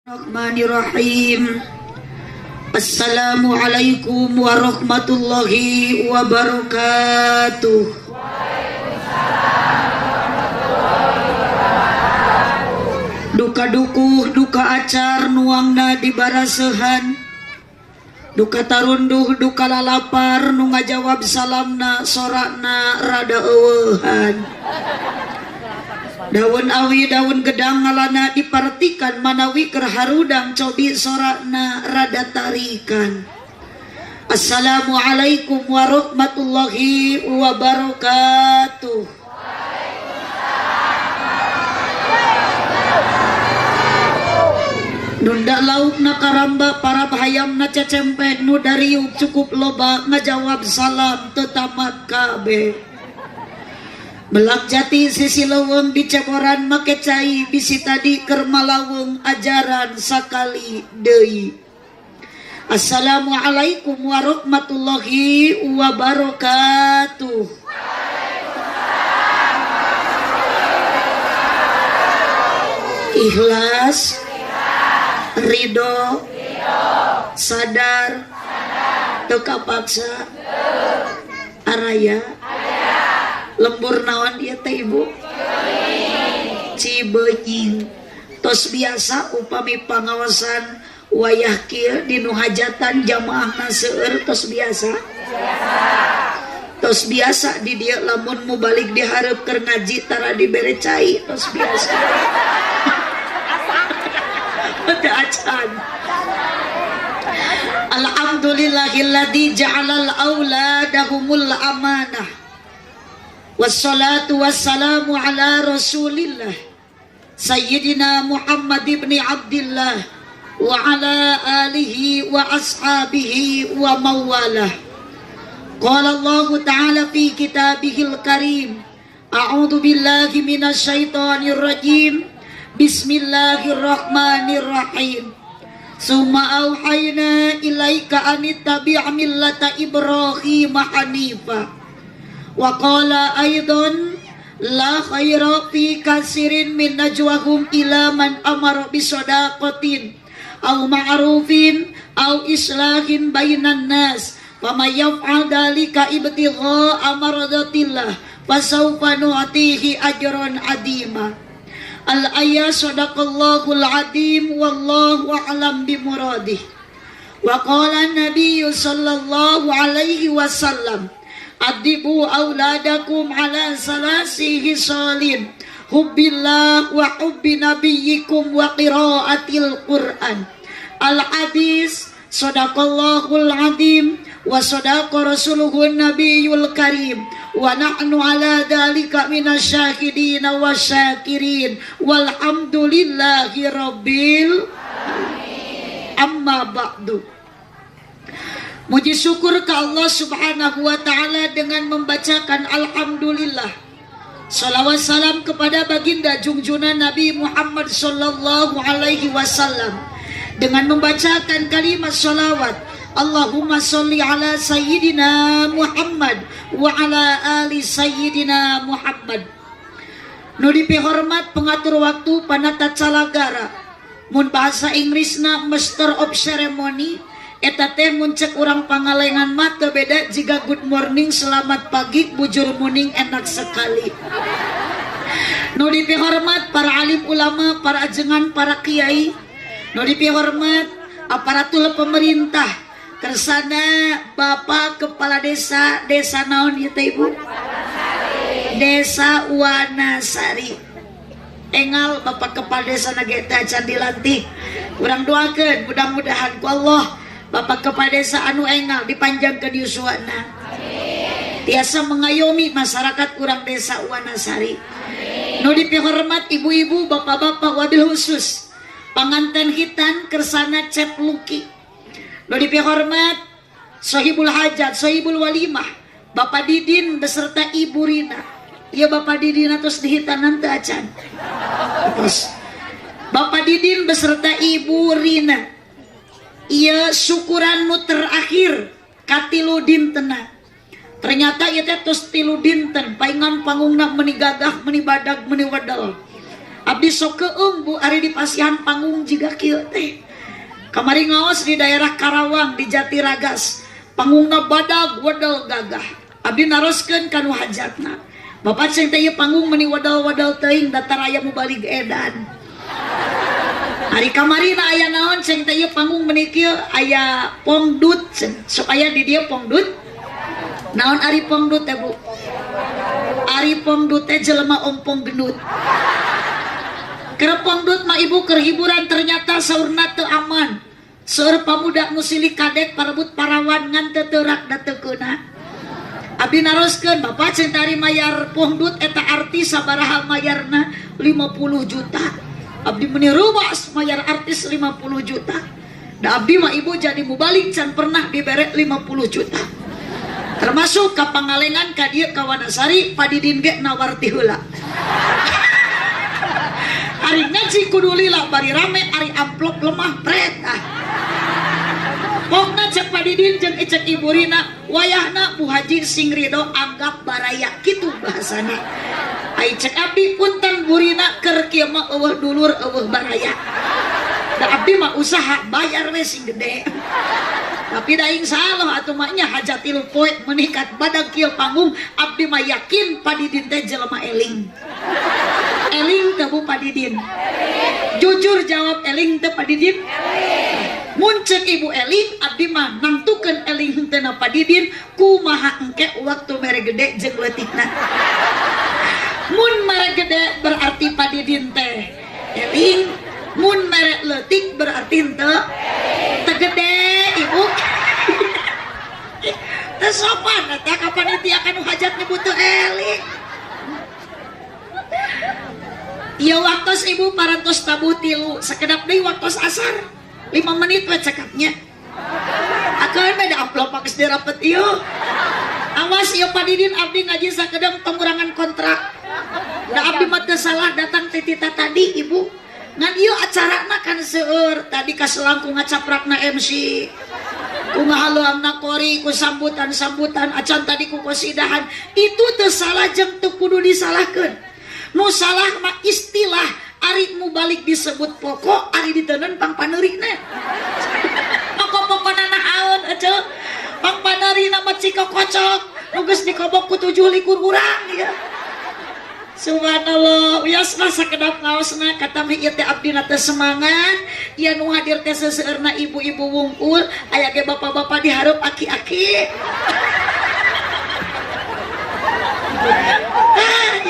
Bismillahirrahmanirrahim. Assalamualaikum warahmatullahi wabarakatuh. Duka dukuh duka acar nuangna di barasehan, duka tarunduh duka lalapar nu ngajawab salamna sorakna rada eueuhan. Daun awi daun gedang ngalana dipartikan manawi kerharudang cobi sorakna rada tarikan. Assalamualaikum warahmatullahi wabarakatuh. Nunda lauk na karamba para bahayam na cecempek nu dariuk cukup loba ngajawab salam tetamat kabe. Melak jati sisi laweng di ceboran make cai bisi tadi kermalaweng ajaran sakali deui. Assalamualaikum warahmatullahi wabarakatuh. Ikhlas, ridho, sadar, teu kapaksa, araya, lembur naon ieu teh ibu? Cibenying. Tos biasa upami pangawasan wayah kieu dinu hajatan jamaahna seueur tos biasa. Tos biasa di dieu lamun mu balik di hareup keur ngaji tara dibere cai tos biasa. Teu acan. Alhamdulillahilladzi ja'alal auladahumul amanah. Wassalatu wassalamu ala rasulillah Sayyidina Muhammad ibn Abdillah wa ala alihi wa ashabihi wa mawalah. Qala Allah ta'ala fi kitabihil karim, a'udhu billahi minasyaitonir rajim, bismillahirrahmanirrahim. Summa auhayna ilaika anittabi' millata Ibrahim hanifa. Wa qala aidan la khaira fi katsirin min najwahum ila man amara bi shadaqatin aw ma'rufin aw islahin bainan nas wa may yaf'al dzalika ibtigha amradatillah fasawfa nu'tihi ajran adima. Al ayat sadaqallahul adim wallahu a'lam bi muradih. Wa qala an-nabiy sallallahu alaihi wasallam adibu auladakum ala salasi hisalin hubbillah wa hubbi nabiyyikum wa qiraatil Qur'an. Al-hadis sadaqallahul adim wa sadaqa rasuluhun nabiyul karim wa nahnu ala dhalika minasyahidin wa syakirin walhamdulillahi rabbil alamin. Amma ba'du. Muji syukur ke Allah subhanahu wa ta'ala dengan membacakan alhamdulillah. Salawat salam kepada baginda junjungan Nabi Muhammad sallallahu alaihi wasallam. Dengan membacakan kalimat salawat, Allahumma sholli ala sayyidina Muhammad wa ala ali sayyidina Muhammad. Nu dipihormat pengatur waktu panata calagara. Mun bahasa Inggrisna Master of Ceremony. Eta teh muncek urang pangalengan mata beda jika good morning selamat pagi bujur morning enak sekali. Nu dipihormat para alim ulama, para ajengan, para kiai. Nu dipihormat aparatur pemerintah. Kersana Bapak Kepala Desa, desa naon ieu teh Ibu? Desa Wanasari. Engal Bapak Kepala Desa nage teh acan dilantik. Urang doakeun mudah-mudahan ku Allah Bapak Kepala Desa anu engal dipanjangkeun yuswana. Tiasa mengayomi masyarakat urang desa Wanasari. Nu dipihormat ibu-ibu, bapak-bapak, wabil khusus panganten hitan kersana Cep Luki. Nu dipihormat sahibul hajat, sahibul walimah, Bapak Didin beserta Ibu Rina. Iya Bapak Didin terus dihitanan teu acan. Terus Bapak Didin beserta Ibu Rina. Iya syukuranmu terakhir katilu dintena. Ternyata ieu teh tos tilu dinten paingan pangungna meuni gagah meuni badag meuni wadal. Abdi sok keung Bu ari di pasihan panggung jiga kieu teh. Kamari ngaos di daerah Karawang di Jatiragas. Panggungna badag wadal gagah. Abdi naroskeun kanu hajatna. Bapak ceng teh ieu panggung meuni wadal-wadal teuing datar aya mu balik edan. Hari kamarina aya naon ceng teh ieu panggung meuni kieu aya pongdut sok aya di dieu pongdut. Naon ari pongdut teh Bu? Ari pongdut teh jelema ompong gendut. Keur pongdut mah ibu keur hiburan ternyata saurna teu aman. Seueur pamuda nu silih kadek parebut parawan ngan teu teurak da teu keuna. Abdi naroskeun Bapak cen tari mayar pongdut eta artis sabaraha mayarna 50 juta. Abdi meuni ruas mayar artis 50 juta. Da abdi mah ibu jadi mubalik can pernah dibere 50 juta. Termasuk ka Pangalengan ka dieu ka Wanasari Padidin ge nawarti heula. Ari ngaji kudu lila bari rame ari amplop lemah pret pokna cek Padidin jeung ecek ibu Rina wayahna Bu Haji sing Ridho anggap baraya kitu bahasana. Ai cek abdi punten Bu Rina keur kieu mah eueuh dulur eueuh baraya. Da abdi mah usaha bayar we sing gede. Tapi daing salah atuh mah nya hajatil poe meningkat badag kieu panggung abdi mah yakin Padidin teh jelema eling. Eling teh Bu Padidin? Jujur jawab eling teh Padidin? Mun ceuk ibu eling abdi mah nangtukeun eling henteu Padidin kumaha engke waktu mere gede jeung leutikna. Mun mere gede berarti Padidin teh eling, mun mere leutik berarti henteu teu gede ibu. Teu sopan eta ka panitia kanu hajat nyebut teu eling. Iya waktos ibu parantos tabu tilu sekedap deui waktos asar 5 menit we cekapnya. Akeun beda amplop geus dirapet ieu. Awas ieu Padidin abdi ngaji sakedeng pengurangan kontrak. Da abdi mah teu salah datang titita tadi ibu. Ngan ieu acarana kan seueur tadi ka selangkung ngacaprakna MC. Ku ngahaluangna kori ku sambutan-sambutan acan tadi ku kosidahan. Itu teu salah jeung teu kudu disalahkeun. Nu salah mah istilah ari mu balik disebut pokok ari diteuneun pangpaneurina. Pokok-pokona naon eceuk? Pangpaneurina mah cika kocok nu geus dikobok ku 7 likur urang ya. Subhanallah, wiasna sakedap ngaosna kata mi ieu teh abdina teh semangat. Ieu nu hadir teh seseueurna ibu-ibu wungkul, aya ge bapak-bapak dihareup aki-aki.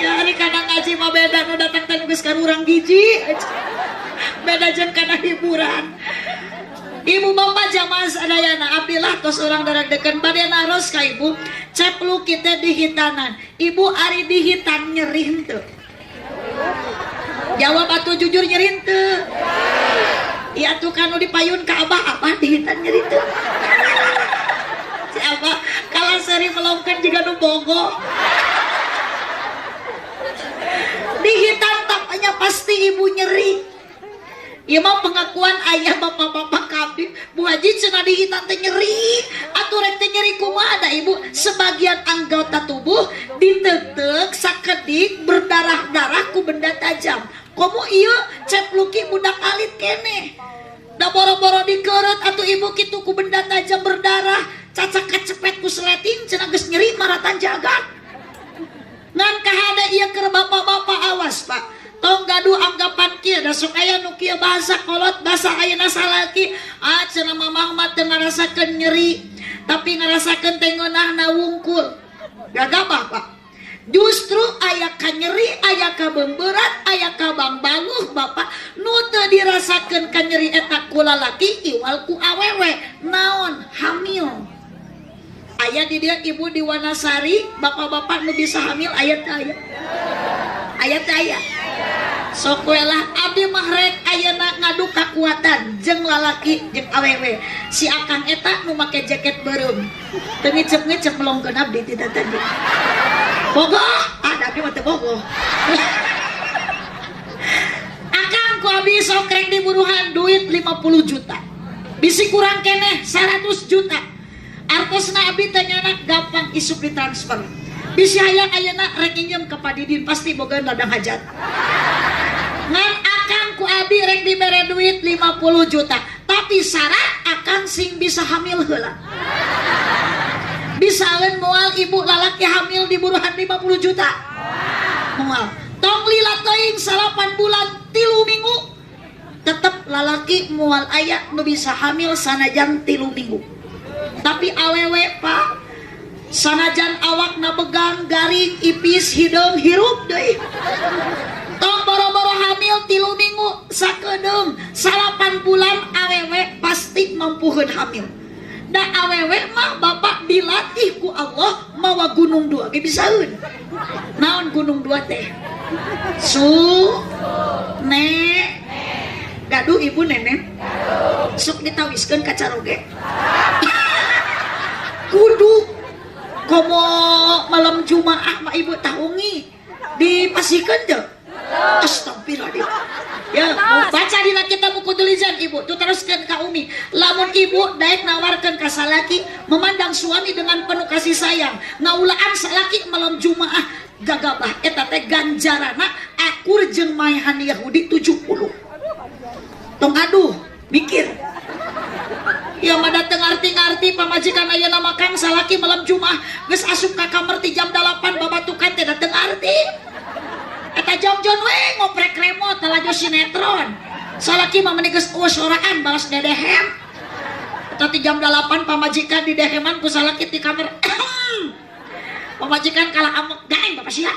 Ya hari kadang ngaji mah beda nu datang teh geus ka urang giji. Beda jeung kana hiburan. Ibu bapak jamaah sadayana abdilah tos urang daradeukeun bade naros ka ibu cepluk kita di hitanan. Ibu ari di hitan nyeri henteu? Jawab atuh jujur nyeri henteu? Iya tuh kanu dipayun ka abah di hitan nyeri henteu? Si abah kalah seri melongkeun jiga nu bogo. Di hitan tapanya pasti ibu nyeri. Ieu mah pengakuan ayah bapak-bapak kabdi. Bu Haji cenah di hitan teh nyeri. Atuh rek teh nyeri kumaha da ibu? Sebagian anggota tubuh ditetek sakedik berdarah-darah ku benda tajam. Komo ieu cepluki budak alit keneh. Da boro-boro dikeureut atuh ibu kitu ku benda tajam berdarah. Cacak kacepet ku seleting cenah geus nyeri maratan jagat. Ngan kahade ieu keur bapak-bapak awas Pak. Tong gaduh anggapan kieu da sok aya nu kieu bahasa kolot bahasa ayeuna salaki cenah mamah mah teu ngarasakeun nyeri tapi ngarasakeun teh ngeunahna wungkul. Gagabah Pak. Justru aya ka nyeri, aya ka beumberat, aya ka bangbaluh Bapak nu teu dirasakeun ka nyeri eta ku lalaki iwal ku awewe naon hamil. Aya di dia ibu di Wanasari bapak-bapak nu bisa hamil aya teh aya. Aya teh aya. Sok we lah abdi mah rek ayeuna ngadu kakuatan jeung lalaki jeung awewe. Si akang eta nu make jaket beureum. Teu ngicep-ngicep melongkeun abdi ti tadi. Bogoh, abdi mah teu bogoh. Akang ku abdi sok rek diburuhan duit 50 juta. Bisi kurang keneh 100 juta. Artosna abdi teh nyana gampang isup ditransfer. Bisi hayang ayeuna rek injem ka Padidin pasti boga ladang hajat. ngan akan ku abi rek dibere duit 50 juta tapi syarat akan sing bisa hamil heula. Bisaeun moal ibu lalaki hamil di buruhan 50 juta moal tong lila teuing 8 bulan 3 minggu tetep lalaki moal aya nu bisa hamil sanajan 3 minggu tapi awewe pak sanajan awakna begang garing ipis hidung hirup deui tong boro-boro hamil 3 minggu sakedeung 8 bulan awewe pasti mampuheun hamil da awewe mah bapak dilatih ku Allah mawa gunung 2 ge bisaeun naon gunung 2 teh ne gaduh ibu nenek sok ditawiskeun ka caroge kudu komo malam Jumaah mah ibu taungi dipasikeun teu astagfirullah ya baca dina kitab buku tulisan ibu tu teruskeun ka umi lamun ibu daek nawarkeun ka salaki memandang suami dengan penuh kasih sayang ngaulaan salaki malam Jumaah gagabah eta teh ganjarana akur jeung maehan Yahudi 70 tong aduh mikir ya mada teu ngarti-ngarti pamajikan ayeuna makan salaki malam Jumaah geus asup ka kamar ti jam 8 babatukan teh teu ngarti eta jam-jam we ngoprek remote talajo sinetron salaki mah meuni geus soraan balas dedehem eta ti jam 8 pamajikan di deheman ku salaki ti kamar pamajikan kalah amuk gaeng bapak sia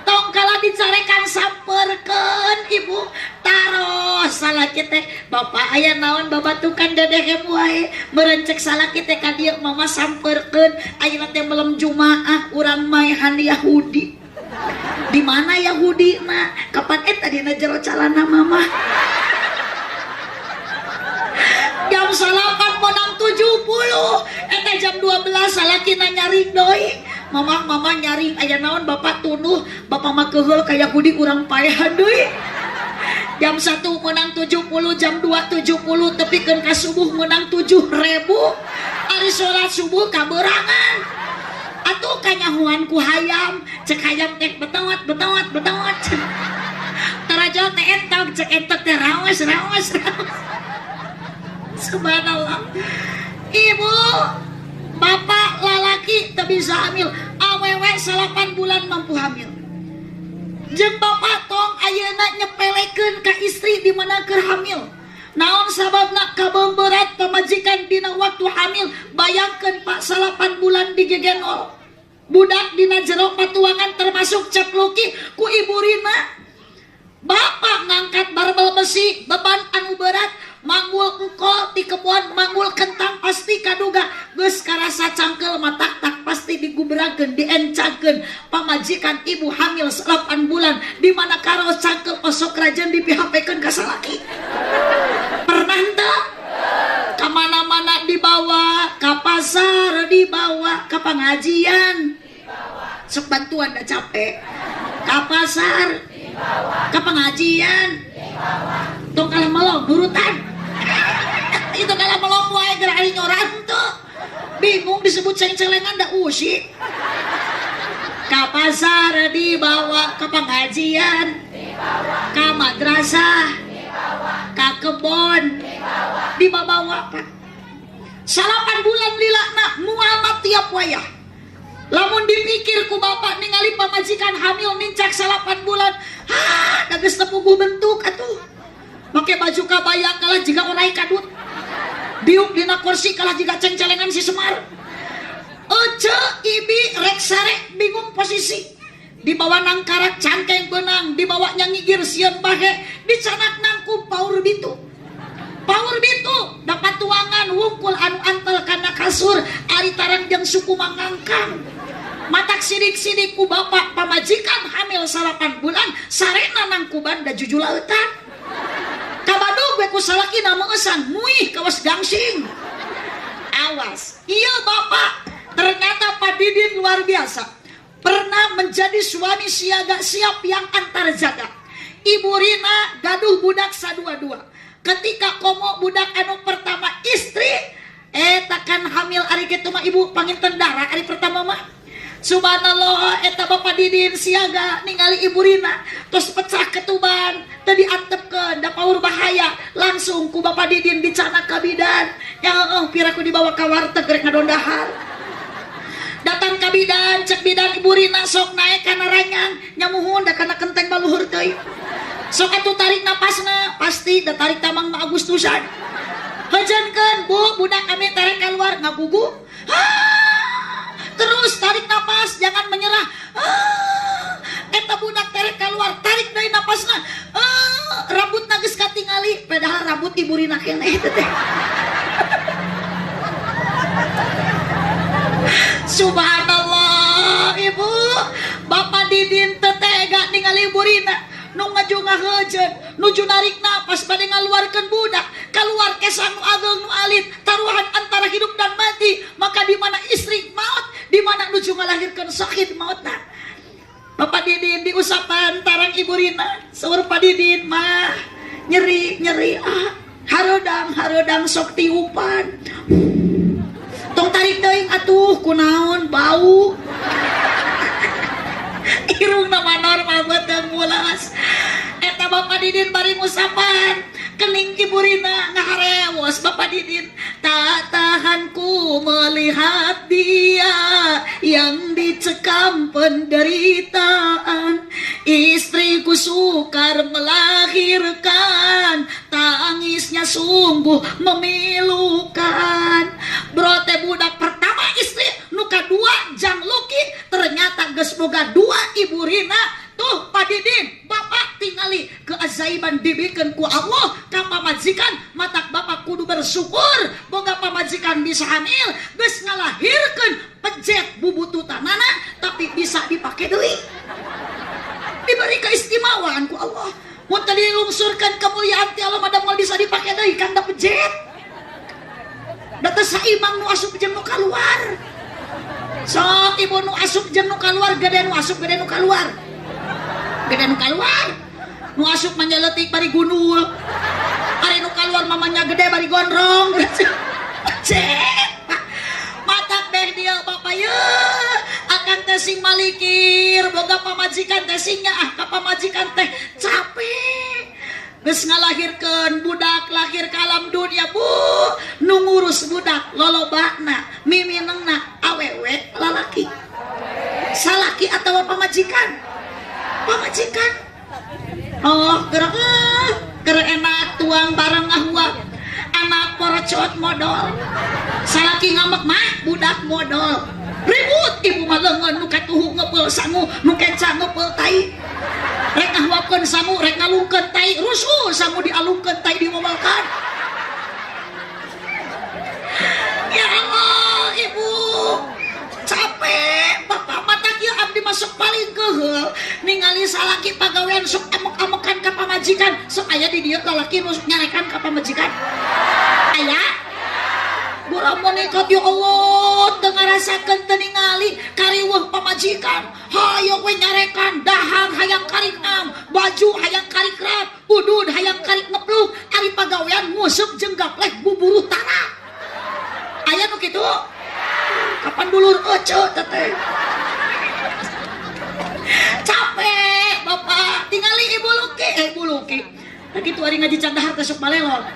tong kala dicarekan samperkeun ibu taros salaki teh bapak aya naon babatukan dedehem wae meureun cek salaki teh ka dieu mama samperkeun ayeuna teh malam Jumaah urang maehan Yahudi di mana Yahudi na kapan eta dina jero calana mama jam 8 menang 70 eta jam 12 salakina nyaring doi mama nyaring aya naon bapak tunuh bapak mah keheul ka Yahudi urang paehan deui jam 1 menang 70 jam 2 70 tepikeun ka subuh menang 7.000 ari salat subuh kaberangan atuh kanyahuan ku hayam cek hayam teh betawat tarajo teh entog cek entog teh raos subhanallah ibu bapak lalaki teu bisa hamil awewe 8 bulan mampu hamil jeung bapak tong ayeuna nyepelekeun ka istri di mana keur hamil naon sababna kabeuberat pamajikan dina waktu hamil bayangkeun pak 8 bulan digegenol budak dina jero patuangan termasuk cepluki ku ibu Rina bapak ngangkat barbel besi beban anu berat manggul engkol ti kebon manggul kentang pasti kaduga geus karasa cangkel mata tak pasti diguberakeun diencakeun pamajikan ibu hamil 8 bulan di mana karo cangkel osok rajen dipihapekeun ka salaki pernah teu kamana-mana dibawa ka pasar dibawa ka pengajian sok bantuan dah capek ka pasar ka pengajian tong kalah melong nurutan itu kalah melong wae geura ari nyoran tuh bingung disebut ceng-celengan da usik ka pasar dibawa ka pengajian ka madrasah ka kebon dibawa pak 8 bulan lilana mual tiap wayah lamun dipikir ku bapak ningali pamajikan hamil mincak 8 bulan da geus tepuguh bentuk atuh make baju kabaya kalah jiga orai kadut diuk dina kursi kalah jiga ceng-celengan si Semar ece ibi rek sare bingung posisi dibawa nang karak cangkeng benang dibawa nyangigir sieun bahe dicanak nangku paur bitu dapat tuangan wungkul anu antel kana kasur ari tarang jeung suku mangangkang matak sidik-sidik ku bapak pamajikan hamil 8 bulan sarena nang kuban da jujul lautan kabadug we ku salakina meungesan muih kawas gangsing awas ieu bapak ternyata Pak Didin luar biasa pernah menjadi suami siaga siap yang antar jaga ibu Rina gaduh budak sadua-dua ketika komo budak anu pertama istri takkan hamil ari kitu mah ibu panginten darah ari pertama mah subhanallah eta Bapak Didin siaga ningali ibu Rina terus pecah ketuban tadi antepkeun da paur bahaya langsung ku Bapak Didin dicana ka bidan ya piraku dibawa ka warteg rek ngadondahar datang ka bidan cek bidan ibu Rina sok naik kana ranyang nyamuhun da kana kenteng baluhur teuing sok atuh tarik napasna pasti da tarik tamang Agustusan hajankeun bu budak kami tarik keluar ngagugu terus tarik napas jangan menyerah eta budak tarik keluar tarik deui napasna rambutna geus katingali padahal rambut ibu Rina keneh teh subhanallah ibu Bapak Didin teh tega ningali ibu Rina nu ngajungahejeun nuju narik napas bade ngaluarkeun budak keluar kesan nu ageng nu alit taruhan antara hidup dan mati maka di mana istri maut di mana nuju ngalahirkeun sakit mautna Bapak Didin diusapan tarang ibu Rina saur Pak Didin mah nyeri harodang sok tiupan tong tarik teuing atuh kunaon bau irungna mah normal beuteung mulas eta Bapak Didin bari ngusapan kening ibu Rina ngaharewos Bapak Didin tak tahan ku melihat dia yang dicekam penderitaan istriku sukar melahirkan tangisnya sungguh memilukan bro teh budak pertama istri nu kadua jang luki ternyata geus boga dua ibu Rina tuh Pak Didin Bapak tingali keajaiban dibikeun ku Allah ka pamajikan matak Bapak kudu bersyukur boga pamajikan bisa hamil geus ngalahirkeun pejet bubututanana tapi bisa dipake deui diberi keistimewaan ku Allah mun tadi dilungsurkeun kemuliaan ti Allah madam bisa dipake deui kan da pejet da teu saimang nu asup jeung nu kaluar sok ibu nu asup jeung nu kaluar gede nu asup gede nu kaluar gede nu kaluar nu asup manjaletik bari gundul ari nu kaluar mamanya gede bari gondrong cek matak beh dia Bapak ye akan tesing malikir boga pamajikan tesingnya ka pamajikan teh capek geus ngalahirkeun budak lahir ka alam dunia bu nu ngurus budak lolobana miminengna awewe lalaki salaki atawa pamajikan oh gerak enak tuang bareng ngahua anak porcot modal salaki ngamek mah budak modal ribut ibu mah leungeun nu katuhu ngepeul sangu nu kenca ngepeul tai rek ngahuapkeun sangu rek ngalungkeun tai rusuh sangu dialungkeun tai dimobalkan ya Allah ibu capek Bapak matak ieu abdi masuk paling keheul ningali salaki pagawean sok amok-amokan ka pamajikan sok aya di dieu lalaki nu nyarekan ka pamajikan aya Buramun ikut ya Allah teu ngarasakeun teu ningali kariweuh pamajikan hayo we nyarekan dahar hayang karik am baju hayang karik rap udud hayang karik ngepluk ari pagawean nguseup jeung gaplek buburu tara aya nu kitu kapan dulur ece teteh capek Bapak tingali ibu luki begitu hari ngaji candahar ke sok malelol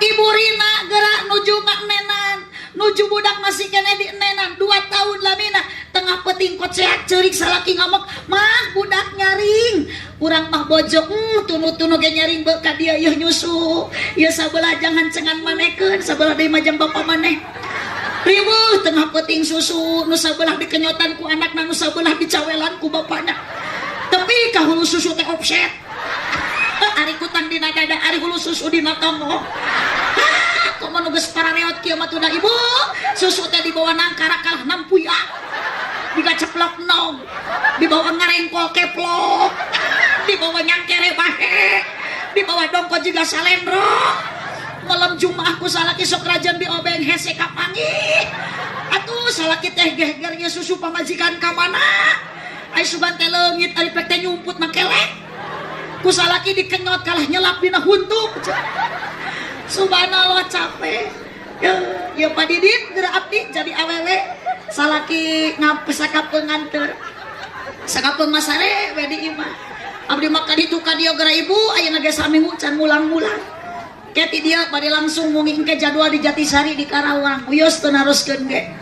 ibu Rina gerak nuju ngaknenan nuju budak masih kene di enenan 2 tahun lamina tengah peting kot sehat ceurik salaki ngamuk mah budak nyaring urang mah bojok tunu-tunu ge nyaring beuh ka dia yeuh nyusu ieu sabelah jangan cengan manekeun sabelah deui mah jang bapa maneh riweuh tengah peting susu nu sabelah dikenyotan ku anakna nu sabelah dicawelan ku bapana tapi ka hulu susu teh offset ari kutang dina dada ari hulu susu dina tonggo komo nu geus parareot kieu mah tuna ibu susu teh dibawa nangkara kalah nampuya digaceplok nong dibawa ngarengkol keplok dibawa nyangkere bahe dibawa dongko juga salendro malam Jumat ku salaki sok rajan diobeng hese kapangi atuh salaki teh gegernya susu pamajikan ka mana ai sugan teh leungit ari pek teh nyumput mah kelek ku salaki dikenyot kalah nyelap dina huntuk subhanallah capek ya Pak Didin geura abdi jadi awewe salaki ngapesakapeung nganteur sakapeung masare we di imah abdi maka ditu ka dieu gara ibu ayeuna ge saminggu can mulang-mulang keti dia bade langsung ngunging ke jadwal di Jatisari di Karawang uyos teu naroskeun ge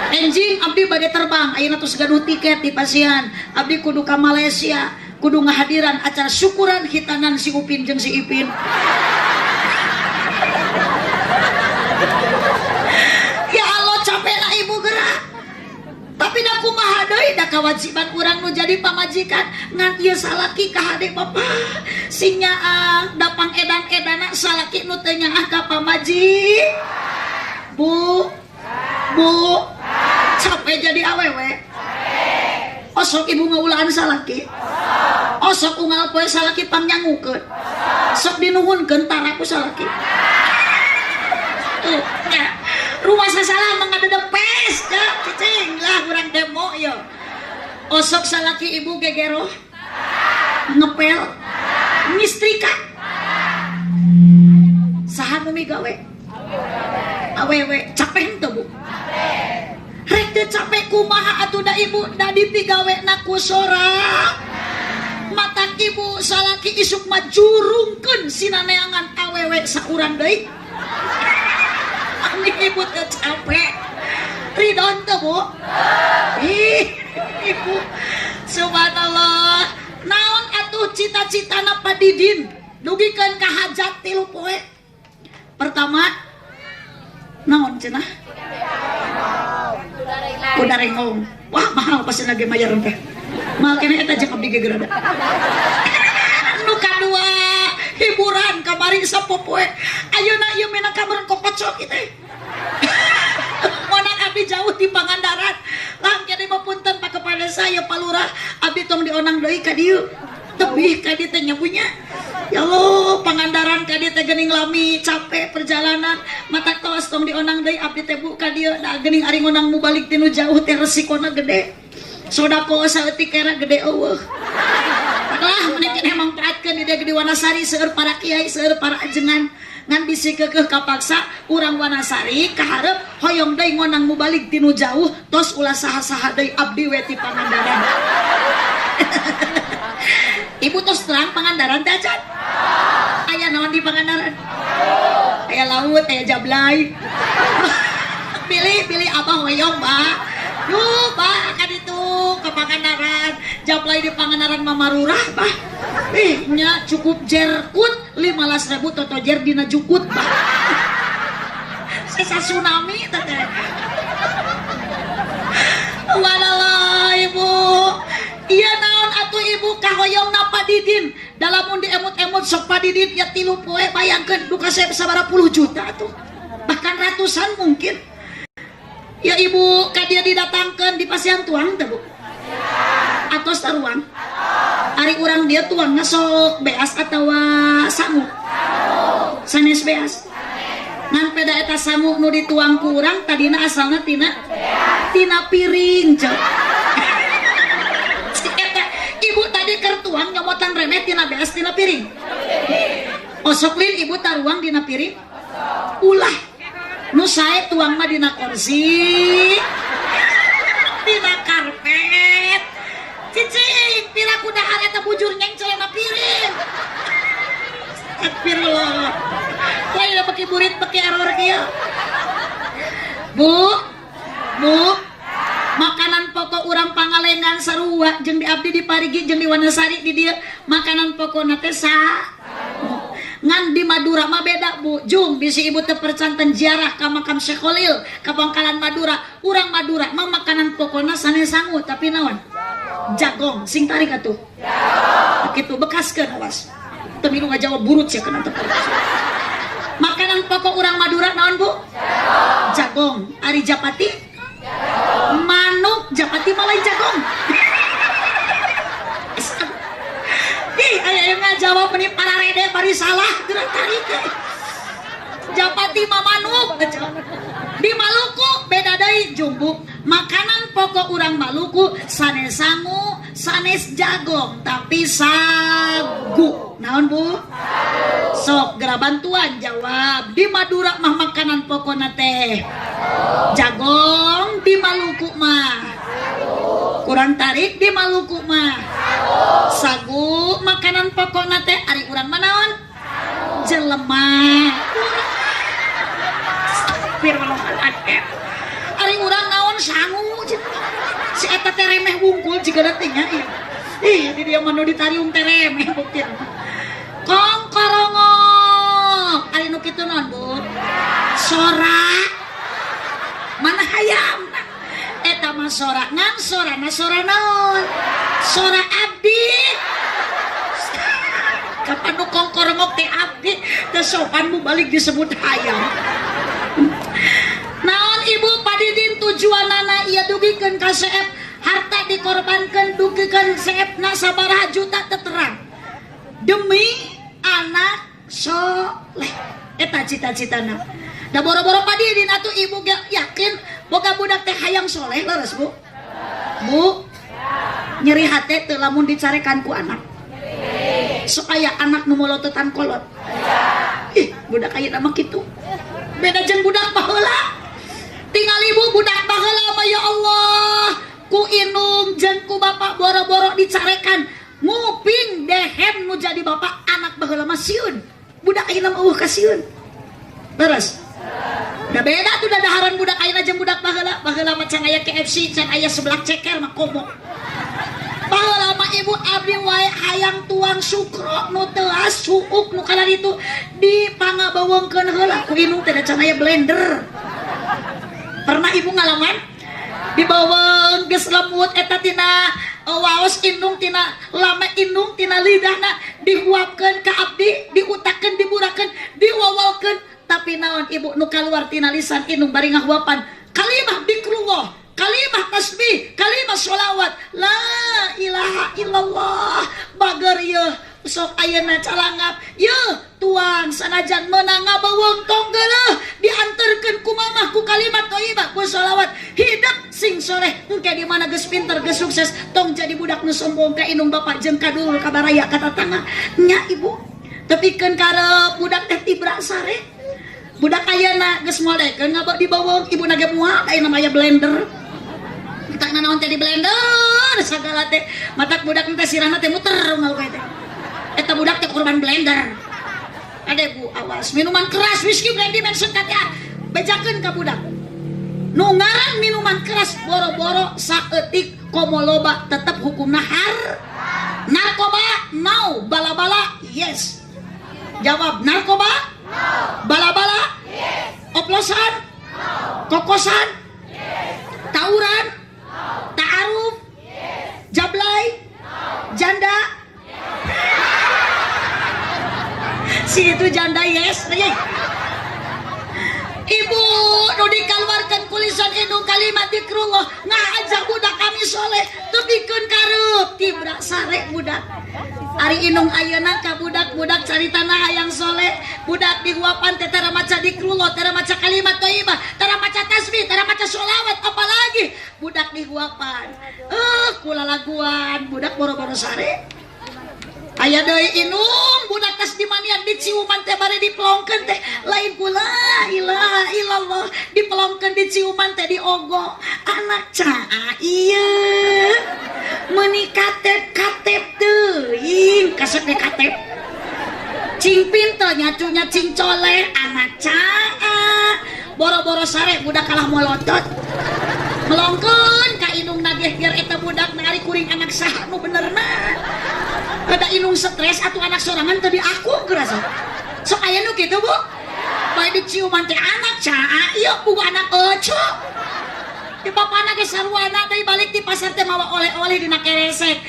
enjing abdi bade terbang ayeuna tos gaduh tiket di Pasian abdi kudu ka Malaysia kudu ngahadiran acara syukuran hitanan si Upin jeung si Ipin ya Allah capek na ibu gerak tapi da kumaha deui da kewajiban urang nu jadi pamajikan ngan ieu salaki ka hade bapa sing nyaah da pangedan-edana salaki nu teu nyaah ka pamaji bu capek jadi awewe osok ibu ngaulaan salaki osok unggal poe salaki pangnyangukeun sok dinuhunkeun tara ku salaki rumah sasalah mengadada pes ya cicing lah kurang demo yo osok salaki ibu gegero ngepel ngistrika saha nu migawe awewe capek teu bu rek teu capek kumaha atuh da ibu da dipigawena ku sorak mata ibu salaki isuk mah jurungkeun sinaneangan awewe saurang deui ibu teu capek ridon teu bu ibu subhanallah naon atuh cita-citana Padidin dugikeun ka hajat 3 poe pertama naon cenah kuda rengong wah mahal pasti lagi mayar teh mahal kene eta jeung abdi gegerada nu kadua hiburan kamari sapopoe ayeuna ieu mena kabaran kokocok kitu monak abdi jauh di Pangandaran lang kene mapunten Pak Kepala saya Pak Lurah abdi tong dionang deui ka dieu tebih ka dieu teh nyabunya ya Allah Pangandaran ka dieu teh geuning lami capek perjalanan mata tos tong dionang deui abdi teh bu ka dieu da geuning ari ngonang nu balik tinu jauh teh resikona gede sodako saeutik era gede eueuh lah mending emang perhatkeun di Gede Wanasari seueur para kiai seueur para ajengan ngan bisi keukeuh kapaksa urang Wanasari kaharep hoyong deui ngonang mu balik tinu jauh tos ulah saha-saha deui abdi we ti Pangandaran ibu tos terang Pangandaran teh acan aya naon di Pangandaran aya laut aya jablay pilih abah hoyong Mbak yuk Mbak ka ditu ke Pangandaran jablay di Pangandaran Mamarurah Mbak nya cukup jerkut 15.000 toto jer dina jukut Mbak sisa tsunami teh walallah ibu iya naon atuh ibu kahoyongna Padidin dalamun diemut-emut sok Padidin ya 3 poe bayangkeun duka sabaraha puluh juta tuh bahkan ratusan mungkin ya ibu kadia didatangkan di Pasian tuang teh bu atos taruang ari urang dia tuang sok beas atawa sangu sanes beas ngan peda eta sangu nu dituang ku urang tadina asalna tina piring cek eta ibu tadi keur tuang nyomotan remet tina beas tina piring osok lin ibu taruang dina piring ulah nu sae tuang mah dina kursi dina karpet cicing pila kudahan eta bujur nyengcelna piring astagfirullah lain pake burit pake error kieu bu makanan pokok urang Pangalengan sarua jeung di abdi di Parigi jeung di Wanasari di dieu makanan pokokna teh ngan di Madura mah beda bu jung bisi ibu teh percanten ziarah ka makam Syekh Khalil ka Bangkalan Madura urang Madura mah makanan pokona sanes sangu tapi naon jagong sing tarik atuh kitu bekaskeun awas teu milu ngajawab burut sia kana teh makanan pokok urang Madura naon bu jagong ari japati manuk japati mah lain jagong aya ngajawab nih para rede bari salah gerak tarik japati mah manuk di Maluku beda deui jumbuk makanan pokok urang Maluku sanes sangu sanes jagong tapi sagu naon bu sok geura bantuan jawab di Madura mah makanan pokokna teh jagong di Maluku mah kurang tarik di Maluku mah sagu pokokna teh ari urang manaon jelema ari urang naon sangu si eta teh remeh wungkul jika datengnya di dia manu ditariung teh remeh bukti kong korongok ari nu kitu naon Bu sora mana hayam eta mah sora ngan sora naon sora abdi kapan nu kong korongok teh abdi teh sopan mu balik disebut hayam naon ibu padidin tujuanana ieu dugikeun ka seep harta dikorbankeun dugikeun seepna sabaraha juta terang demi anak soleh eta cita-citana da boro-boro padidin atuh ibu yakin boga budak teh hayang soleh leres Bu nyeri hate teu lamun dicarekan ku anak supaya anak nu molototan kolot budak aya mah kitu beda jeung budak baheula tinggal ibu budak baheula mah ya Allah ku indung jeung ku bapak boro-boro dicarekan nguping dehem nu jadi bapak anak baheula mah sieun budak ayeuna mah eueuh ka sieun beres da beda tuh dadaharan budak ayeuna jeung budak baheula mah can aya KFC can aya seblak ceker mah komo baheula mah ibu abdi wae hayang tuang sukro nu teu suuk nu kana ditu dipangabaweungkeun heula ku indung teh da can aya blender pernah ibu ngalaman dibaweung geus lemut eta tina waos indung tina lame indung tina lidahna dihuapkeun ka abdi diutakeun diburakeun diwawalkeun tapi naon ibu nu kaluar tina lisan indung bari ngahuapan kalimah zikrullah kalimah tasbih kalimah sholawat la ilaha illallah bager yeuh sok ayeuna calangap yeuh tuang sanajan meunang ngabaweung tong geuleuh dianterkeun ku mamah ku kalimat thayyibah ku sholawat hidup sing soleh engke di mana geus pinter geus sukses tong jadi budak nu sombong ka indung bapak jeung ka dulur ka baraya ka tatangga nya ibu tepikeun karep budak teh tibra sare budak ayeuna geus modekeun ngabak dibaweung ibuna ge moal ayeuna mah aya blender tak naon teh di blender sagala teh matak budak teh sirahna teh muter ngaluy teh eta budak teh korban blender ade Bu awas minuman keras whisky brandy mention kata bejakeun ka budak nu ngaran minuman keras boro-boro saeutik komo loba tetep hukumna narkoba no bala-bala yes jawab narkoba no bala-bala yes oplosan no kokosan yes tawuran no ta'aruf yes jablay no janda si itu janda yes ibu nu dikaluarkeun kulisan indung kalimat zikrullah ngajak budak kami soleh tepikeun kareup tibra sare budak ari indung ayeuna ka budak-budak caritana hayang soleh budak dihuapan teh tara maca zikrullah tara maca kalimat thayyibah tara maca tasbih tara maca sholawat apalagi budak dihuapan kulalaguan budak boro-boro sare aya deui indung budak tas dimanian diciuman teh bare diplongkeun teh lain kula ilaha illallah diplongkeun diciuman teh diogo anak caa ieu meuni katep teuing kasep de katep cing pinter nyacunya cing coleh anak caa boro-boro sare budak kalah molotot melongkeun ka indung nageh biar eta budak nari kuring anak saha nu benerna ada indung stres atuh anak sorangan tadi aku gerasa sok aya nu kitu Bu bae diciuman teh anak caa ieu bukan anak eco di bapana ge sarwana teh balik di pasar teh mawa oleh-oleh dina keresek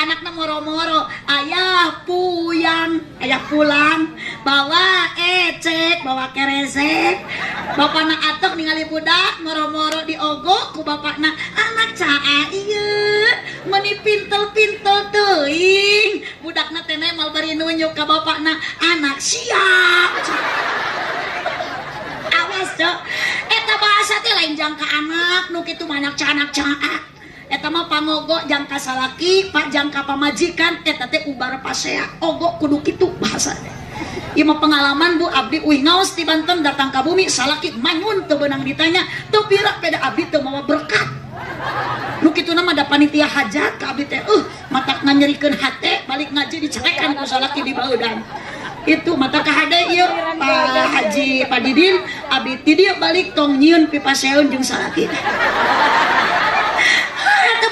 anakna moro-moro ayah puyang ayah pulang bawa ecek bawa keresek bapana atok ningali budak moro-moro diogok ku bapakna anak caa ieu meuni pintel-pintel teuing budakna teh mal bari nunjuk ka bapakna anak siap awas cok eta bahasa teh lain jangka anak nu kitu mah anak caa eta mah pangogo jangka salaki pak jangka pamajikan eta teh ubar pasea ogo kudu kitu bahasa teh ieu mah pengalaman Bu abdi uih ngaos ti Banten datang ka bumi salaki manyun teu beunang ditanya teu pira peda abdi teu mawa berkat nu kitu nama ada panitia hajat ka abdi teh matak nganyerikeun hate balik ngaji dicelekan ku salaki di baeudan itu mata kahade ieu Pak Haji Pak Didin abdi ti dieu balik tong nyieun pipaseun jeung salaki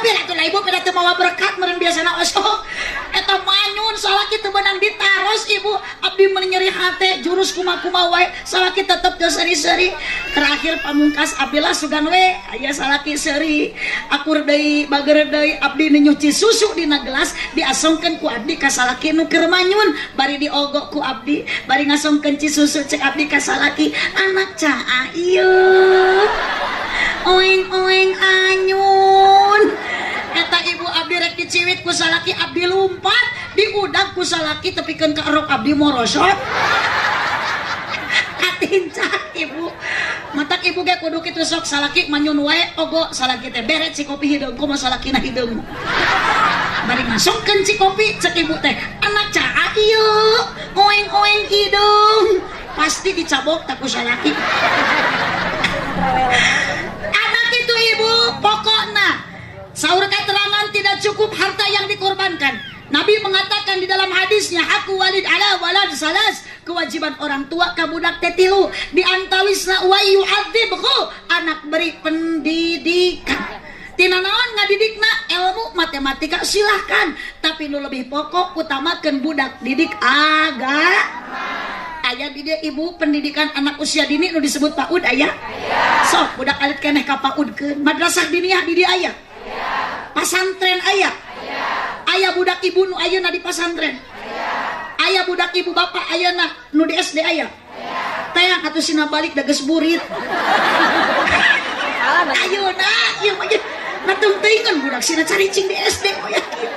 tapi atuh ibu pada teu mawa berkat meureun biasana osok eta manyun salaki teu beunang ditaros ibu abdi meni nyeri hate jurus kumaha wae salaki tetep teu seri-seri terakhir pamungkas abdi lah sugan we aya salaki seuri akur deui bager deui abdi nyuci susu dina gelas diasongkeun ku abdi ka salaki nu keur manyun bari diogok ku abdi bari ngasongkeun ci susu cek abdi ka salaki anak caa ieu oeng-oeng anyun eta ibu abdi rek diciwit ku salaki abdi lumpat diudag ku salaki tepikeun ka rok abdi morosot katincak ibu matak ibu ge kudu kitu sok salaki manyun wae ogo salaki teh bere ci kopi hideung kumaha salakina hideung bari ngasongkeun ci kopi cek ibu teh anak caa ieu oeng-oeng hideung pasti dicabok tak ku salaki anak itu ibu pokokna saur keterangan tidak cukup harta yang dikorbankan. Nabi mengatakan di dalam hadisnya aku walid ala walad salas kewajiban orang tua ka budak teh tilu diantawisna wa yu'adzibhu anak beri pendidikan tina naon ngadidikna ilmu matematika silahkan tapi nu lebih pokok utamakeun budak didik aya di dia ibu pendidikan anak usia dini nu disebut PAUD aya sok budak alit keneh ka PAUDkeun madrasah diniyah di dia aya pasantren aya aya budak ibu nu ayeuna di pasantren aya budak ibu bapak ayeuna nu di SD aya teh atuh sina balik da geus burit ayeuna ieu mah natungteuingan budak sina caricing di SD oh yakin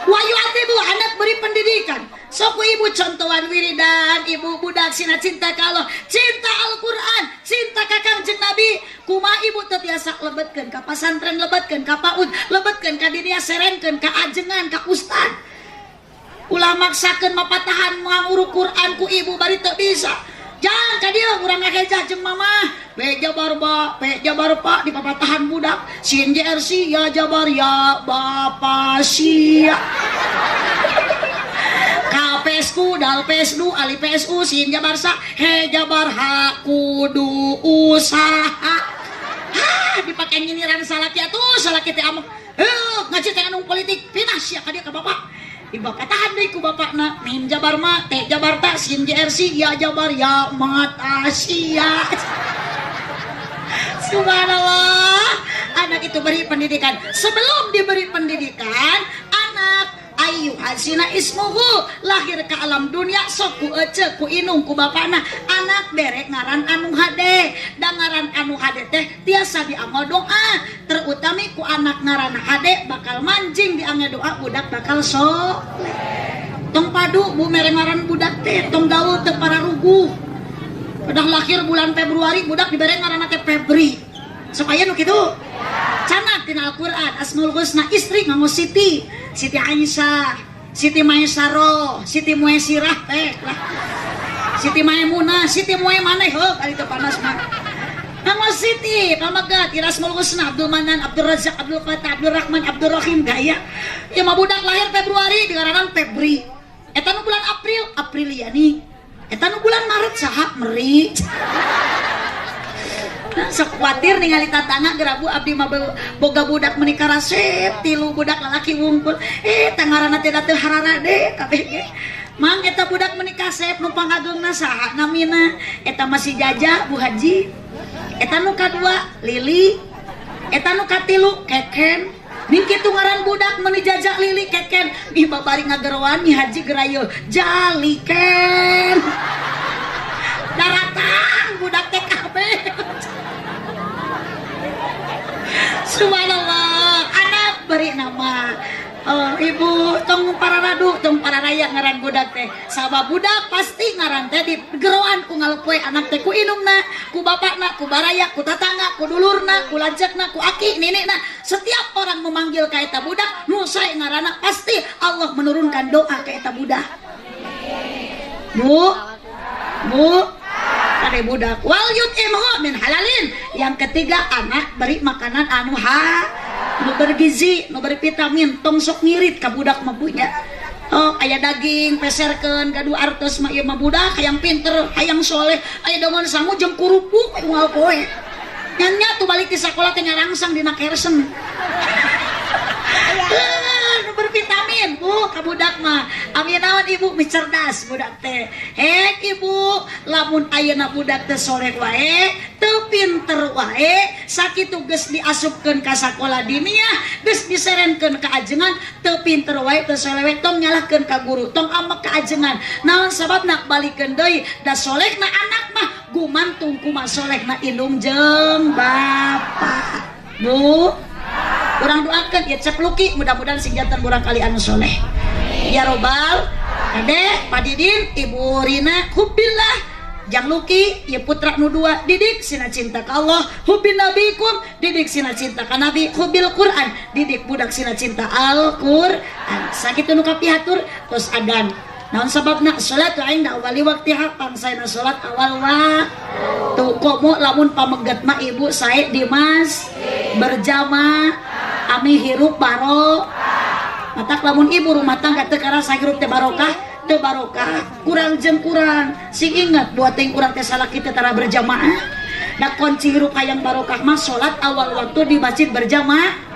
wayu atibu anak beri pendidikan sok ibu contohan wiridan ibu budak sina cinta ka Allah cinta Al-Qur'an cinta ka Kangjeng Nabi kumaha ibu teu tiasa lebetkeun ka pasantren lebetkeun ka PAUD lebetkeun ka dinia serenkeun ka ajengan ka ustad ulah maksakeun mapatahan nganguru Quran ku ibu bari teu bisa jangan ka dieu urang ngageja jeung mamah pe jabar pak di papatahan budak sin JRC ya jabar ya bapak sia KPSku dal PSdu ali PSU sin jabar sa he jabar ha kudu usaha dipake nyiniran salaki atuh salaki teh amuk ngaji teh anu politik pinas sia ka dieu ka bapak di bapak tahan deh ku bapakna mim jabar ma teh jabar ta sin JRC ya jabar ya mata sia subhanallah anak itu beri pendidikan sebelum diberi pendidikan anak ayu hasina ismuhu lahir ke alam dunia sok ku ece ku inung ku bapakna anak derek ngaran anu hade da ngaran anu hade teh tiasa dianggo doa terutami ku anak ngaran hade bakal manjing dianggo doa budak bakal soleh tong padu bu mere ngaran budak teh tong gaul teu pararuguh udah lahir bulan Februari budak dibere ngaran teh Febri supaya nu kitu canat tina Al-Qur'an Asmaul Husna istri nganggo Siti Siti Aisyah Siti Maisaro Siti Muesirah teh lah Siti Maimunah Siti Mue maneh heuh ari teu panas mah nganggo Siti pamagat ira Asmaul Husna Abdul Manan Abdul Razak Abdul Fatah Abdul Rahman Abdul Rahim gaya ieu mah budak lahir Februari digaranan Febri eta nu bulan April Apriliani eta nu bulan Maret saha Meri sok khawatir ningali tatangga gerabu abdi mah boga budak menikah rasep tilu budak lalaki wungkul tangarana teh teu harara deh kabeh ge mang eta budak menikah sep nu pangageungna saha namina eta masih Jaja Bu Haji eta nu kadua Lili eta nu katilu Keken ning kitu ngaran budak meuni Jaja Lili Keken ih babari ngageroan Nyi Haji gerayeul Jaliken daratang budak teh kabeh subhanallah anak beri nama ibu tong pararadu tong pararaya ngaran budak teh sabab budak pasti ngaran teh di geroan ku ngalepoe anak teh ku inungna ku bapakna ku baraya ku tatangga ku dulurna ku lanceukna ku aki ninina setiap orang memanggil ka eta budak nu sae ngaranna pasti Allah menurunkan doa ka eta budak bu kade budak wal yut'imhu min halalin. Yang ketiga anak beri makanan anu nu bergizi, nu bervitamin, tong sok ngirit ka budak mah punya. Oh, aya daging peserkeun gaduh artos mah ieu mah budak hayang pinter, hayang soleh, aya dongon sangu jeung kurupuk unggal poe. Nya tuh balik di sekolah teh nyarangsang dina kersen. Nu bervitamin bu ka budak mah. Ami naon ibu mi cerdas budak teh. Hek ibu, lamun ayeuna budak teh soleh wae, teu pinter wae, sakitu geus diasupkeun ka sakola diniyah, geus diserenkeun ka ajengan, teu pinter wae teu soleh wae tong nyalahkeun ka guru, tong amek ka ajengan. Naon sababna balikeun deui da solehna anak mah gumantung kumaha solehna indung jeung bapa. Bu, urang doakeun ieu cek Luki mudah-mudahan sing janten urang kali anu soleh. Ya robbal, Ade, Pak Didin, Ibu Rina, hubbillah. Jang Luki, ya putra nu dua, didik sina cinta ka Allah, hubbil nabikum, didik sina cinta ka Nabi, hubbil Quran, didik budak sina cinta Al-Quran. Sakitu nu kapihatur terus adan. Naon sababna salatu inda awali waqtiha, pangsaena salat awal waktu. Komo lamun pameget mah ibu sae dimas berjamaah ami hirup baro. Matak lamun ibu rumah tangga teu karasa hirup teh barokah, teu barokah. Kurang jeung kurang. Sing ingat buat teh urang teh salaki teh tara berjamaah. Da kunci hirup hayang barokah mah salat awal waktu di masjid berjamaah.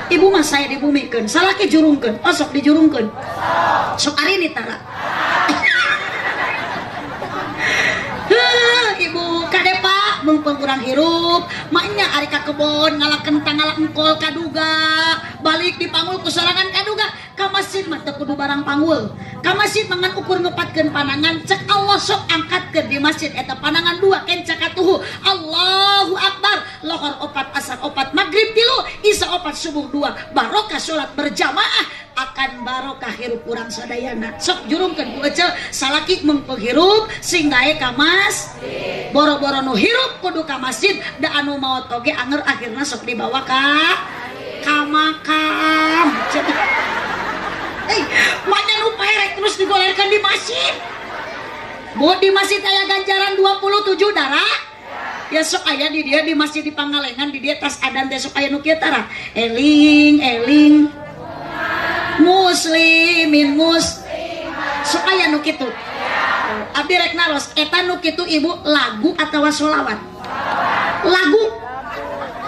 Ibu mah saya dibumikeun, salaki jurungkeun, osok dijurungkeun. Sok ari ni tara. Ibu kade pak mumpung kurang hirup maknya ari ka kebon ngalak kentang ngalak engkol kaduga balik di pangul kusorangan kaduga ka masjid mah teu kudu barang pangul ka masjid mangan ukur ngepatkeun panangan cek Allah sok angkatkeun di masjid eta panangan dua kenca katuhu Allahu Akbar lohor opat asar opat maghrib tilu isya opat subuh dua barokah salat berjamaah akan barokah hirup urang sadayana sok jurungkeun ku ece salaki mumpung hirup sing gae ka mas boro-boro nu hirup kudu ka masjid da anu maot oge anger akhirna sok dibawa ka makam. Mana nu perek terus digolerkan di masjid. Bu di masjid aya ganjaran 27 darah. Ya sok aya di dia di masjid di Pangalengan di dia tas adan teh sok aya nu kieu tara. Eling muslimin sok aya nu kitu. Abdi rek naros eta nu kitu ibu lagu atawa sholawat. Lagu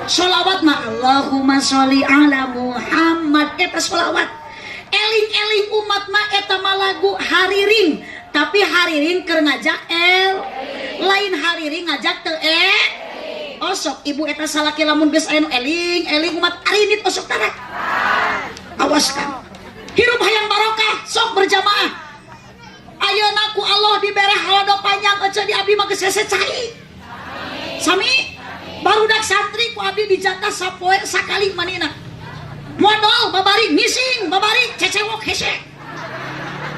sholawat mah Allahumma sholli ala Muhammad eta sholawat. Eling-eling umat mah eta mah lagu hariring tapi hariring keur ngajak lain hariring ngajak teu osok ibu eta salaki lamun geus aya nu eling umat arinit osok tara. Awas kan hirup hayang barokah sok berjamaah ayeuna ku Allah dibere halodo panjang ece di abdi mah geus cai sami barudak santri ku abdi dijatah sapoe sakali manina modal babari missing babari cecewok hese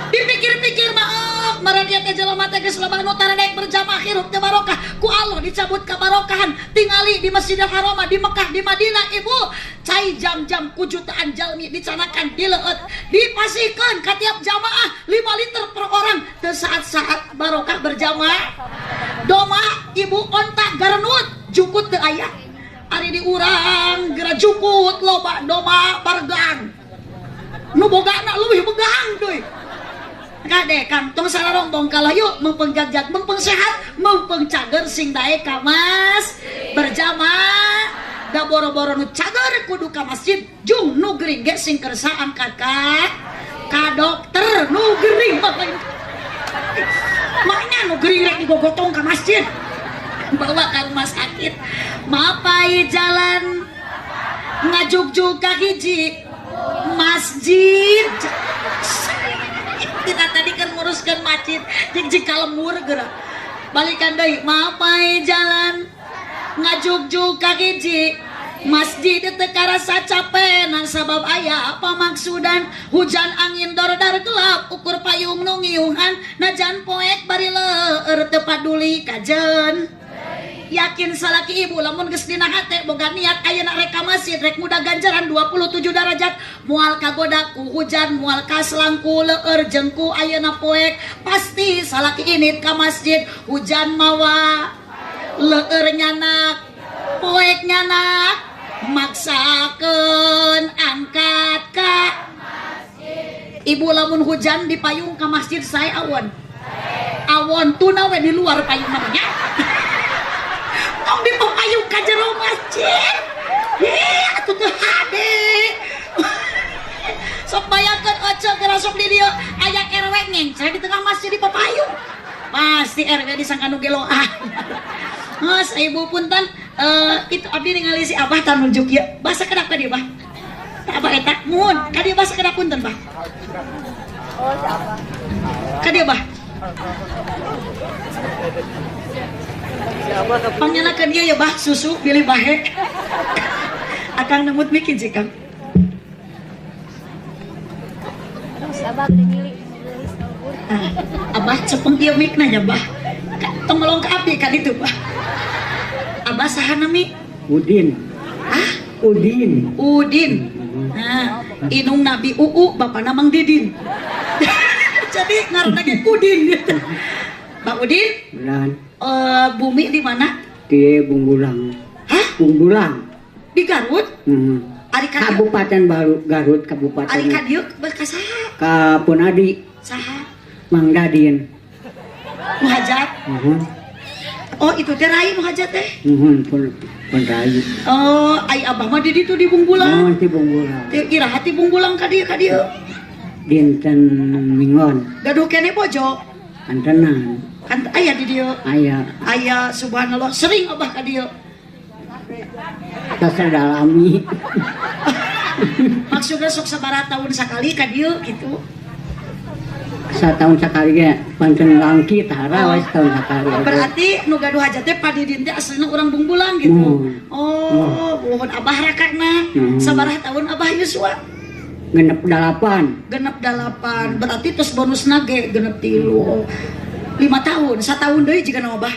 dipikir-pikir maaf maradia teh jelema teh geus loba anu taradek berjamaah hirup teh barokah ku Allah dicabut kabarokahan tingali di Masjidil Haram di Mekah di Madinah ibu cai jam-jam ku jutaan jalmi dicanakan dileueut dipasihkeun ka tiap jamaah 5 liter per orang teu saat-saat barokah berjamaah doma ibu ontak garenut jukut teu aya ari di urang geura jukut loba doma bargang nu bogana leuwih begang deui kade kang tong sararong tong kalayu mempeng jagjag mempeng sehat mempeng cager sing dae ka mas berjamaah da boro-boro nu cager kudu ka masjid jung nu gering ge sing kersa angkat ka dokter nu gering maknya nu gering rek digogotong ka masjid bawa ka rumah sakit mapai jalan ngajuk-juk ka hiji masjid kita tadi kan nguruskan masjid jik kalemur geura balikan deui mapai jalan ngajuk-juk ka hiji masjid teu karasa capena sabab aya apa maksudan hujan angin dor-dar gelap ukur payung nu ngiungan najan poek bari leueur teu paduli ka jeun yakin salaki ibu lamun geus dina hate boga niat ayeuna rek ka masjid rek mudah ganjaran 27 derajat moal kagoda ku hujan moal kaslang ku leueur jeung ku ayeuna poek pasti salaki init ka masjid hujan mawa leueur nyanak poek nyanak maksakeun angkat ka ibu lamun hujan di payung ka masjid saya awon tuna we di luar payung namanya tong di payung ka jero masjid atuh teu hade sok bayangkeun oce geura sok di dieu aya RW ngencer di tengah masjid di payung pasti RW disangka nu geloan Mas ibu punten itu abdi ningali si abah tah nunjuk ieu basa kedak tadi abah abah eta mun ka dieu basa kedak punten bah ka dieu bah panggilkan dia ya bah susu pilih bahe akang nemut bikin sih kang abah cepeng dia mikna ya bah tong melong ke api kan itu bah abah sahana mi Udin Udin nah inung nabi bapak namang Didin jadi ngaranna ge Udin gitu. Bang Udin? Dan bumi di mana? di Bungbulang. Hah? Bungbulang. Di Garut? Ari Kabupaten Garut, Kabupaten. Ari ka dieu ka saha? Ka Punadi. Saha? Mang Dadin. Muhajat. Oh, itu teh rai muhajat teh. Pun rayu. Oh, ai abah mah di ditu di Bungbulang. Di Bungbulang. Teu iraha ti Bungbulang ka dieu Dinten Mingon. Gaduh kene bojo. Antenan. Kan aya di dieu. Aya subhanallah sering abah ka dieu. Kasadalami. Maksudnya sok sabaraha tahun sakali ka dieu gitu. Satahun sakali ge pancen langki tara we setahun sakali. Berarti nu gaduh hajat teh Padidin teh asalna urang Bungbulang gitu. Oh, mohon abah rakana. Sabaraha tahun abah Yuswa? Genep 8. Berarti terus bonus nage genep 3. 5 tahun, 1 tahun deui jika nama abah.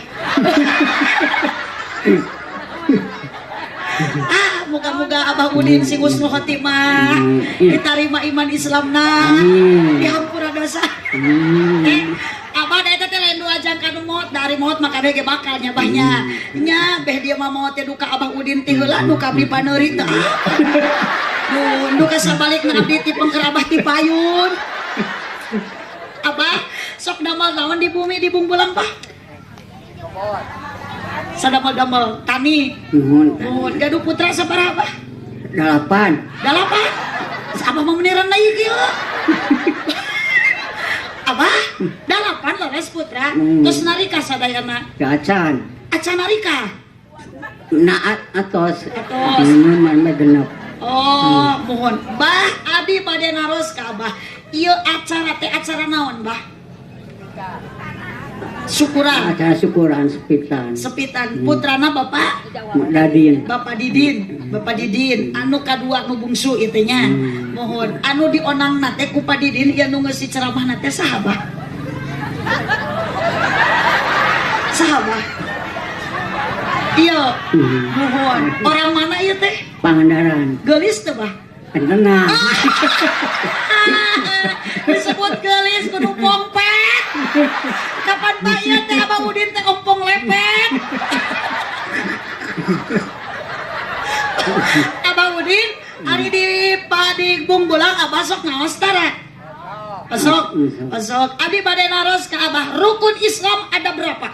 Moga-moga abah Udin sing husnul khotimah diterima iman Islamna dihampura dosa. Abah da eta teh lain dua jang kanu maot dari maot maka ge bakal nyabahnya nya beh dia mah maot teh duka abah Udin teh heula duka abdi paneuri teh duka sabalikna abdi ti pengkerabah ti payun. Abah sok damel naon di bumi di Bungbulang Pak? Sadamel-damel tani. Nuhun. Gaduh putra sabaraha Abah? 8. Abah mau meniran deui kieu. Abah 8 leres putra. Terus narika sadayana? Acan. Acan narika? Naat atos. Mah genep. Oh, mohon. Bah, abi bade naros ka Abah. Ieu acara teh acara naon, Bah? Syukuran. Acara syukuran sepitan. Putrana Bapak Dadin. Bapak Didin. Anu kadua nu bungsu ieu nya. Mohon. Anu dionangna teh ku Pak Didin ieu nu ngeusi ceramahna teh saha, Bah? Saha, Bah? Iya. Mohon. Orang mana ieu teh? Pangandaran. Geulis teh, Bah? Tenang. Disebut geulis kudu pompet. Kapan Pak ieu teh Abah Udin teh ompong lepet. Abah Udin ari di Bungbulang Abah sok ngaos tara. Pasok. Abi bade naros ka Abah. Rukun Islam ada berapa?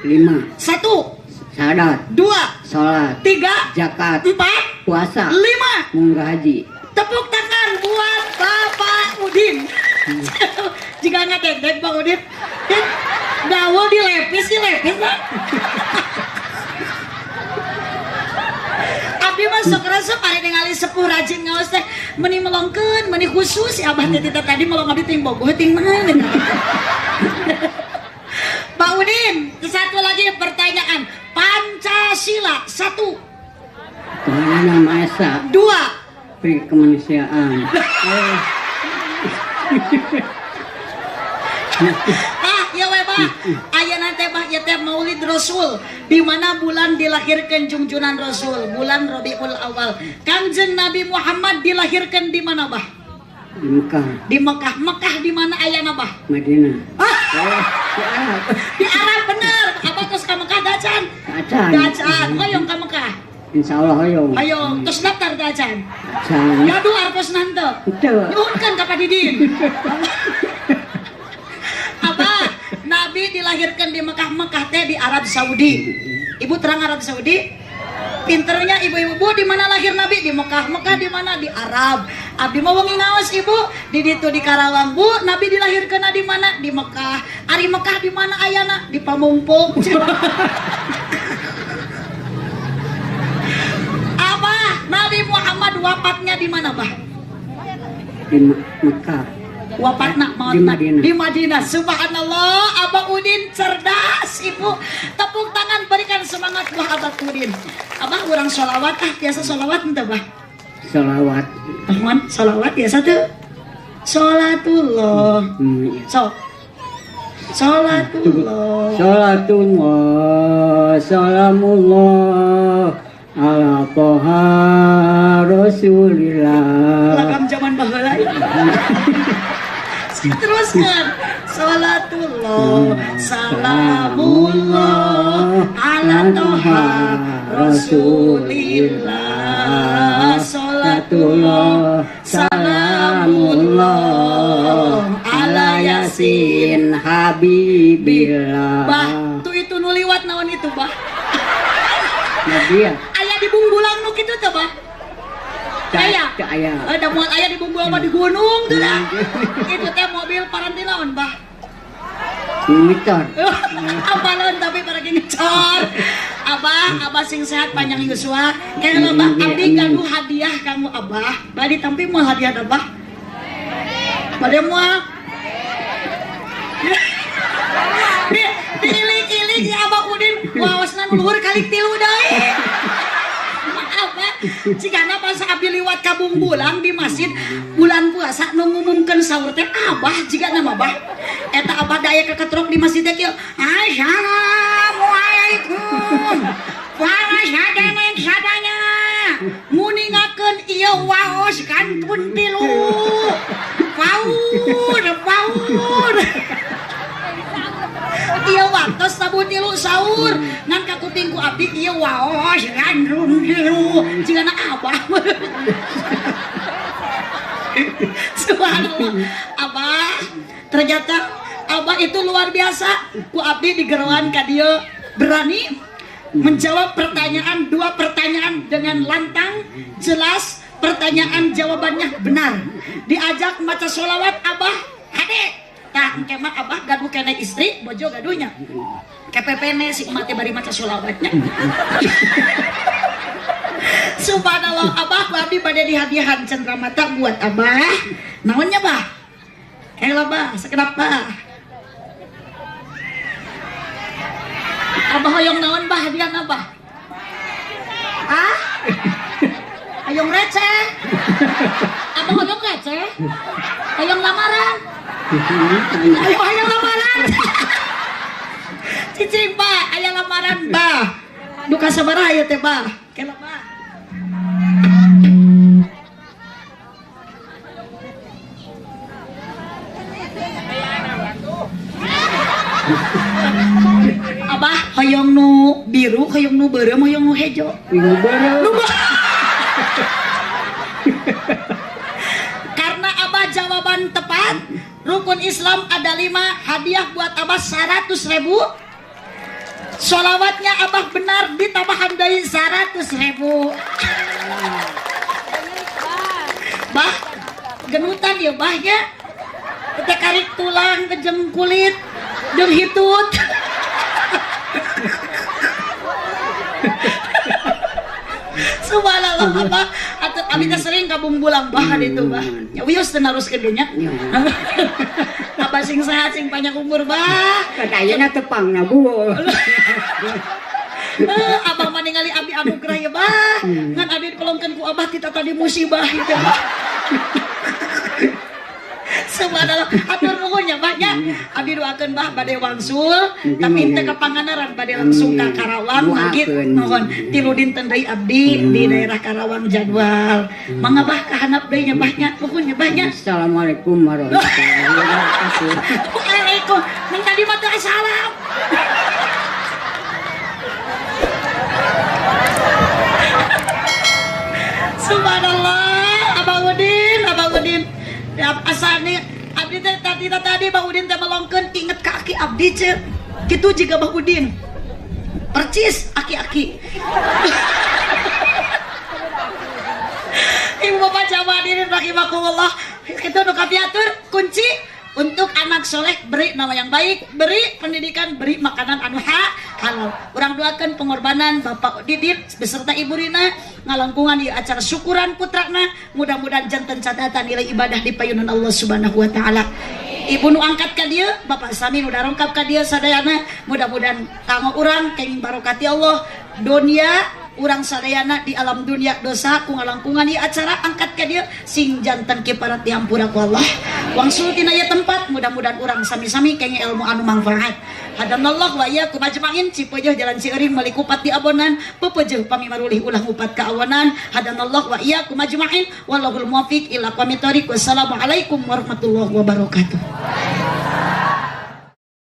5. 1. Sadat. 2. Salat. 3. Zakat. 4. Puasa. 5. Munggah haji. Tepuk tangan buat Bapak Udin. Jika ngadeg Pak Udin, gaul dilepis lah. Abdi mah sok resep ari ningali sepuh rajin ngaos teh meuni melongkeun, meuni khusus si Abah teh tadi melong abdi ting bogoh ting mana. Pak Udin, satu lagi pertanyaan. Pancasila 1. Tuhan Yang Maha Esa. 2. Pri kemanusiaan. Ya we Bah, ayeuna teh Bah ieu teh maulid Maulid Rasul, di mana bulan dilahirkan junjunan Rasul, bulan Rabiul Awal. Kangjeng Nabi Muhammad dilahirkan di mana, Bah? Di Mekah, Di Mekah. Mekah di mana ayana, Bah? Madinah. Ah, Di Arab. di Arab bener. Abah terus ke Mekah dacan. Acan. Dacan. Hoyong ke Mekah. Insya Allah hoyong. Ayo, terus daftar dacan. Acan. Gaduh arpos nanti. Betul. Nyuhunkan ka Padidin. Abah, Nabi dilahirkan di Mekah teh di Arab Saudi. Ibu terang Arab Saudi. Pinternya ibu-ibu, Bu, di mana lahir Nabi? Di Mekah. Mekah di mana? Di Arab. Abdi mau wengi ngawas Ibu, di ditu di Karawang. Bu, Nabi dilahirkan di mana? Di Mekah. Ari Mekah di mana ayana? Di Pamumpung. Abah, Nabi Muhammad wafatnya di mana, Bah? Di Mekah. Wafatna Di Madinah. di Madinah. Subhanallah, Abah Udin cerdas, Ibu. Tepuk tangan, berikan semangat buat Abah Udin. Abah kurang sholawat, biasa sholawat entah, Bah? Salawat. Ahwan, sholawat biasa tuh. Sholatullah. Iya. So. Sholatullah. Salatullah, salamullah ala toha rasulillah. Lagam zaman baheula. Teruskan. Salatullah, salamullah ala toha rasulillah. Salatullah, salamullah ala yasin Habibillah. Bah, tuh itu nuliwat naon itu, Bah? Nadia. Aya di Bungbulang nu kitu teh, Bah? Aya. Aya. Ada moal aya di Bungbulang mah di gunung tuh dah. Itu teh mobil parantinaon, Bah? Ngicor. Apalon tapi para ngecor. Abah sing sehat panjang yuswa. Kayak lo, Bah, abdi kanggo hadiah kamu Abah. Badi tampi moal hadiah Abah. Bade moal. Iling-iling ya Abah Udin wawasna nu luhur kali 3 deui. Abah cigana pas abdi liwat ka Bungbulang di masjid bulan puasa nu ngumumkeun sahur teh Abah jiga nama Abah. Eta Abah daya keketrok di masjid teh kieu. Assalamualaikum. Warahmatullahi sadaya. Muningakeun ieu waos kantun 3. Paur. Iya waktos tabu 3 sahur ngan ka kupingku abdi ieu waos ngandung 3 cigana Abah. Subhanallah. Abah ternyata Abah itu luar biasa. Ku abdi digeroan ka dieu berani menjawab pertanyaan 2 pertanyaan dengan lantang, jelas, pertanyaan jawabannya benar. Diajak maca sholawat Abah hade. Tah engke mah Abah gaduh kena istri, bojo gaduhnya. KPPN si emak teh bari maca sholawatnya. Subhanallah, Abah abdi bade dihadiahan cenderamata buat Abah. Naonnya, Bah? Kayak Bah, sekedap Bah. Abah hoyong naon, Bah, hadiah Abah? Ah? Hoyong receh. Abah hoyong receh. Hoyong lamaran. Ayo lamaran. Cicing, Bah, aya lamaran, Bah. Duka sabaraha ieu teh, Bah? Kela, Bah. Abah hoyong nu biru, hoyong nu beureum, hoyong nu hejo. Minggu baru. Karena Abah jawaban tepat, rukun Islam ada 5, hadiah buat Abah 100.000. Sholawatnya Abah benar ditambahan dari 100.000. Bah, genutan ya Bahnya. Kita karik tulang ke jeng kulit, jeng hitut. Subhanallah, Abah abdi teh sering ka Bungbulang Bah itu, Bah. Ya wios teu naruskeun nya. Abah sing sehat sing panjang umur, Bah. Kadayana tepangna Bu. Abah mah ningali abdi anugerah ya, Bah. Ngan abdi dikolongkeun ku Abah kita tadi musibah itu, Bah. Subhanallah, atur nuhunnya banyak. Abdi doakeun bah bade wangsul, tapi teu ka Pangandaran bade langsung ka Karawang magit nuhun. Tilu dinten deui abdi di daerah Karawang jadwal. Mangga bah kahanap deui nya banyak, nuhunnya banyak. Assalamualaikum warahmatullahi wabarakatuh. Waalaikum, minta di mata salam. Subhanallah, Abang Udin. Ya, asal nih, abdi tadi Bang Udin teh melongkeun inget kaki abdi ce. Kitu juga Bang Udin. Percis aki-aki. Ibu bapak jamaah hadirin rahimakumullah. Kitu nu kapiatur kunci untuk anak soleh, beri nama yang baik, beri pendidikan, beri makanan anu halal. Urang doakeun pengorbanan Bapak Didit beserta Ibu Rina ngalangkungan di acara syukuran putrana, mudah-mudahan janten catatan nilai ibadah di payunan Allah Subhanahu wa taala. Ibu nu angkat ka dieu, Bapak Sami nu darongkap ka dieu sadayana, mudah-mudahan kanggo urang kenging barokati Allah dunia urang sadayana di alam dunia dosa ku ngalangkungan di acara angkat ka dieu sing janten kiparat dihampura ku Allah. Wangsul tina ieu tempat mudah-mudahan urang sami-sami kenging ilmu anu manfaat. Hadanallah wa iyyakum ajmain. Cipeueuh jalan Cieuring meuli kupat di abonan, pepeueuh pamimarulih ulah ngupat ka awanan. Hadanallah wa iyyakum ajmain. Wallahul muwaffiq ila aqwamit thoriq. Wassalamualaikum warahmatullahi wabarakatuh.